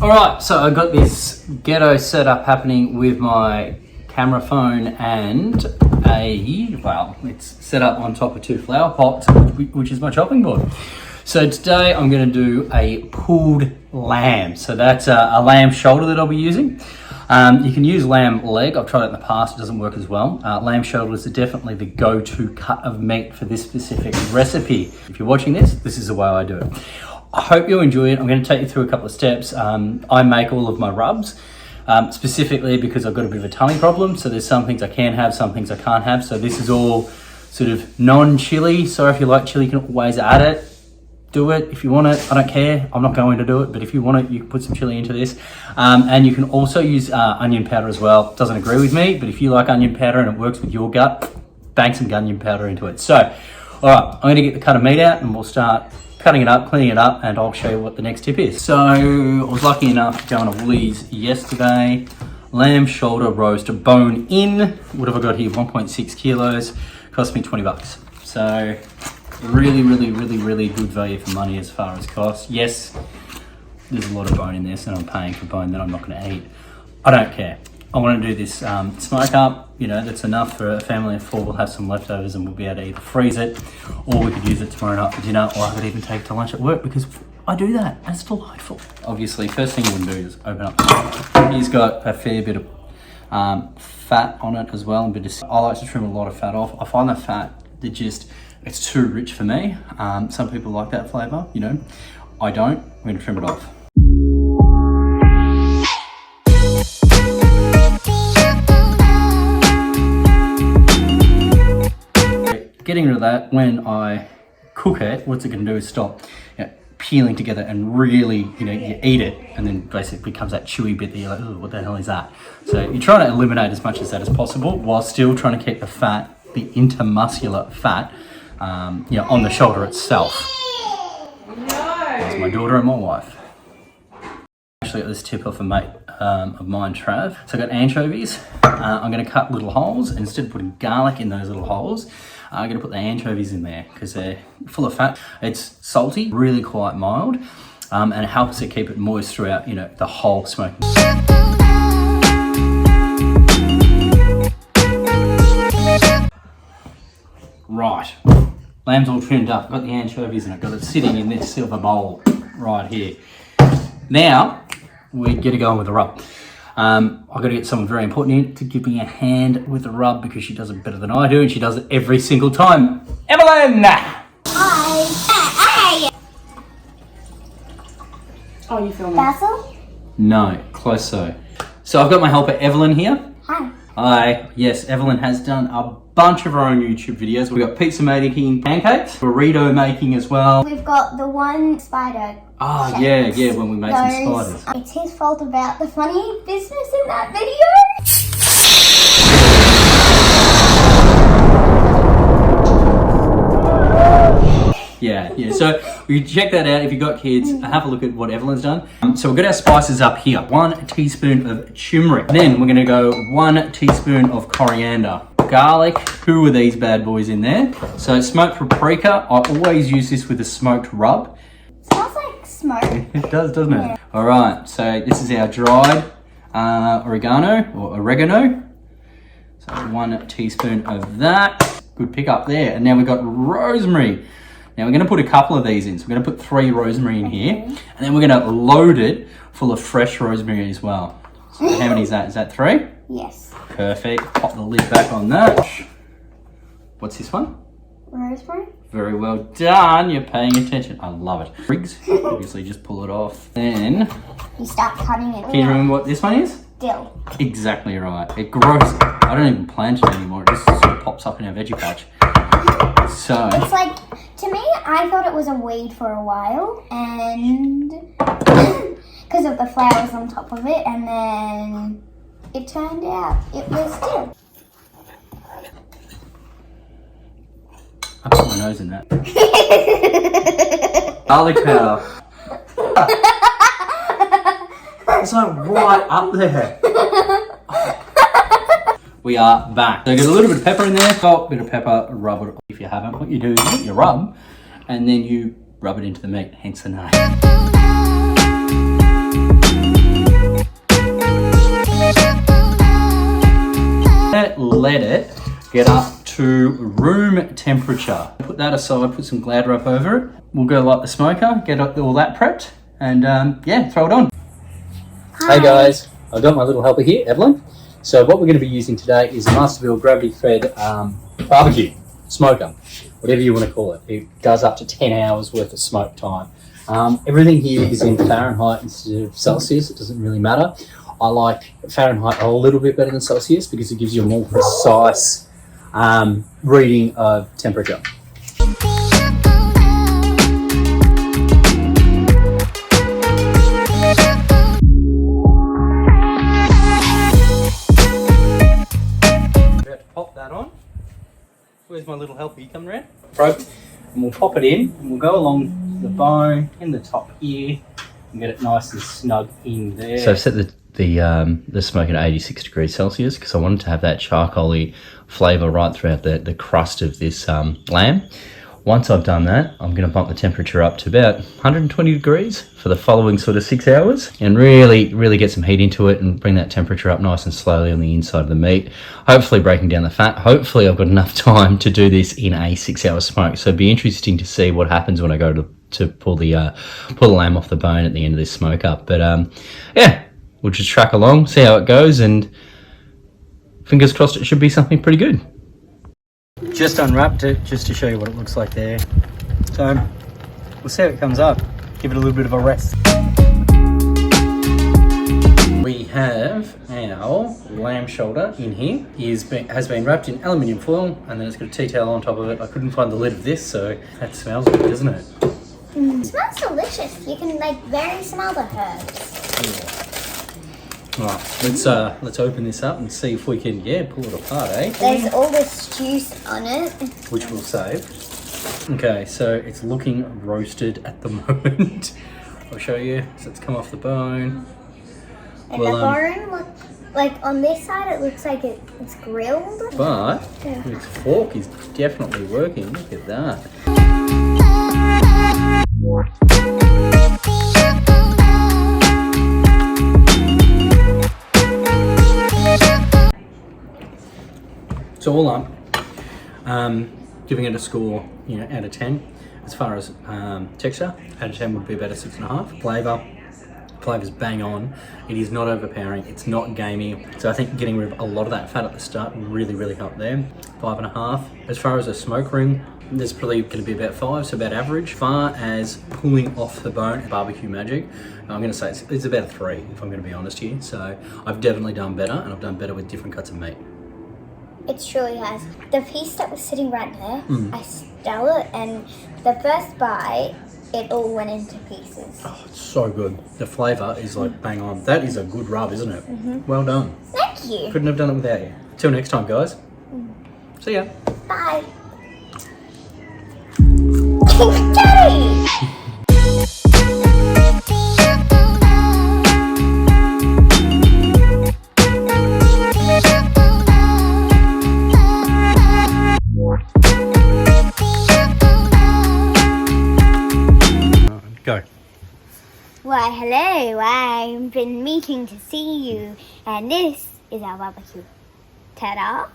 Alright, so I got this ghetto setup happening with my camera phone and it's set up on top of 2 flower pots, which is my chopping board. So today I'm going to do a pulled lamb. So that's a lamb shoulder that I'll be using. You can use lamb leg. I've tried it in the past, it doesn't work as well. Lamb shoulders are definitely the go-to cut of meat for this specific recipe. If you're watching this, this is the way I do it. I hope you enjoy it. I'm going to take you through a couple of steps. I make all of my rubs, specifically because I've got a bit of a tummy problem. So there's some things I can have, some things I can't have. So this is all sort of non-chili. So if you like chili, you can always add it. Do it if you want it. I don't care. I'm not going to do it, but if you want it, you can put some chili into this. And you can also use onion powder as well. Doesn't agree with me, but if you like onion powder and it works with your gut, bang some onion powder into it. So, all right, I'm going to get the cut of meat out and we'll start cutting it up, cleaning it up, and I'll show you what the next tip is. So I was lucky enough to go on a Woolies yesterday. Lamb shoulder roast, bone in. What have I got here? 1.6 kilos. Cost me 20 bucks. So really good value for money as far as cost. Yes, there's a lot of bone in this and I'm paying for bone that I'm not going to eat. I don't care. I want to do this smoke up, you know, that's enough for a family of 4. We'll have some leftovers and we'll be able to either freeze it or we could use it tomorrow night for dinner, or I could even take it to lunch at work because I do that. It's delightful. Obviously, first thing you want to do is open up the smoke. He's got a fair bit of fat on it as well. I like to trim a lot of fat off. I find the fat that it's too rich for me. Some people like that flavor, you know. I don't. I'm going to trim it off. Getting rid of that, when I cook it, what's it going to do is stop peeling together and really, you eat it and then basically becomes that chewy bit that you're like, oh, what the hell is that? So you're trying to eliminate as much of that as possible while still trying to keep the fat, the intermuscular fat, on the shoulder itself. That's my daughter and my wife. Actually got this tip off a mate of mine, Trav. So I got anchovies. I'm going to cut little holes. Instead of putting garlic in those little holes, I'm going to put the anchovies in there because they're full of fat. It's salty, really quite mild, and it helps it keep it moist throughout, the whole smoking. Right, lamb's all trimmed up. Got the anchovies in it. Got it sitting in this silver bowl right here. Now we get to go on with the rub. I've got to get someone very important in to give me a hand with the rub because she does it better than I do and she does it every single time. Evelyn! Hi. Hey. Oh, you filming? Basil? No, close so. So I've got my helper Evelyn here. Hi. Hi. Yes, Evelyn has done a bunch of her own YouTube videos. We've got pizza making, pancakes, burrito making as well. We've got the one spider. Oh, yeah, when we make some spiders. It's his fault about the funny business in that video. Yeah. So you check that out if you've got kids. Have a look at what Evelyn's done. So we've got our spices up here. 1 teaspoon of turmeric. Then we're going to go 1 teaspoon of coriander. Garlic. 2 of these bad boys in there. So smoked paprika. I always use this with a smoked rub. Smells like smoke. It does, doesn't Yeah. it? All right. So this is our dried oregano. So 1 teaspoon of that. Good pick up there. And now we've got rosemary. Now we're going to put a couple of these in. So we're going to put 3 rosemary in here. And then we're going to load it full of fresh rosemary as well. So how many is that? Is that 3? Yes. Perfect. Pop the lid back on that. What's this one? Rosemary. Very well done. You're paying attention. I love it. Briggs. Obviously just pull it off. Then You start cutting it. can you remember what this one is? Dill. Exactly right. It grows. I don't even plant it anymore. It just sort of pops up in our veggie patch. So It's like, to me, I thought it was a weed for a while, and because of the flowers on top of it, and then it turned out it was dill. I put my nose in that. Garlic powder. It's like right up there. We are back. So get a little bit of pepper in there. Salt, bit of pepper, rub it. If you haven't, what you do is you rub, and then you rub it into the meat, hence the name. Let it get up to room temperature. Put that aside, put some Glad wrap over it. We'll go light the smoker, get all that prepped, and yeah, throw it on. Hi. Hey guys, I've got my little helper here, Evelyn. So what we're going to be using today is a Masterbuilt gravity-fed barbecue smoker, whatever you want to call it. It does up to 10 hours worth of smoke time. Everything here is in Fahrenheit instead of Celsius. It doesn't really matter. I like Fahrenheit a little bit better than Celsius because it gives you a more precise reading of temperature. Pop that on. Where's my little helper? You coming around? Probe. And we'll pop it in and we'll go along the bone in the top here and get it nice and snug in there. So I've set the smoke at 86 degrees Celsius because I wanted to have that charcoaly flavour right throughout the crust of this lamb. Once I've done that, I'm going to bump the temperature up to about 120 degrees for the following sort of 6 hours and really get some heat into it and bring that temperature up nice and slowly on the inside of the meat, hopefully breaking down the fat. Hopefully I've got enough time to do this in a 6 hour smoke. So it'd be interesting to see what happens when I go to pull the lamb off the bone at the end of this smoke up. But yeah, we'll just track along, see how it goes, and fingers crossed it should be something pretty good. Just unwrapped it just to show you what it looks like there. So we'll see how it comes up. Give it a little bit of a rest. We have our lamb shoulder in here. It has been wrapped in aluminium foil and then it's got a tea towel on top of it. I couldn't find the lid of this, so that smells good, doesn't it? It smells delicious. You can very smell the herbs. Yeah. Right, let's open this up and see if we can pull it apart, eh? There's all this juice on it, which we'll save. Okay, so it's looking roasted at the moment. I'll show you. So it's come off the bone. And the bone looks like on this side. It looks like it's grilled. But its fork is definitely working. Look at that. So all up, giving it a score, out of 10. As far as texture, out of 10 would be about a 6.5. Flavor's bang on. It is not overpowering. It's not gamey. So I think getting rid of a lot of that fat at the start really helped there. 5.5. As far as a smoke ring, there's probably going to be about 5, so about average. As far as pulling off the bone, barbecue magic, I'm going to say it's about a 3, if I'm going to be honest here. So I've definitely done better, and I've done better with different cuts of meat. It surely has. The piece that was sitting right there, I stole it, and the first bite, it all went into pieces. Oh, it's so good. The flavour is bang on. That is a good rub, isn't it? Well done. Thank you. Couldn't have done it without you. Till next time, guys. See ya. Bye. Daddy! Go. Why, hello. I've been meaning to see you, and this is our barbecue. Ta-da!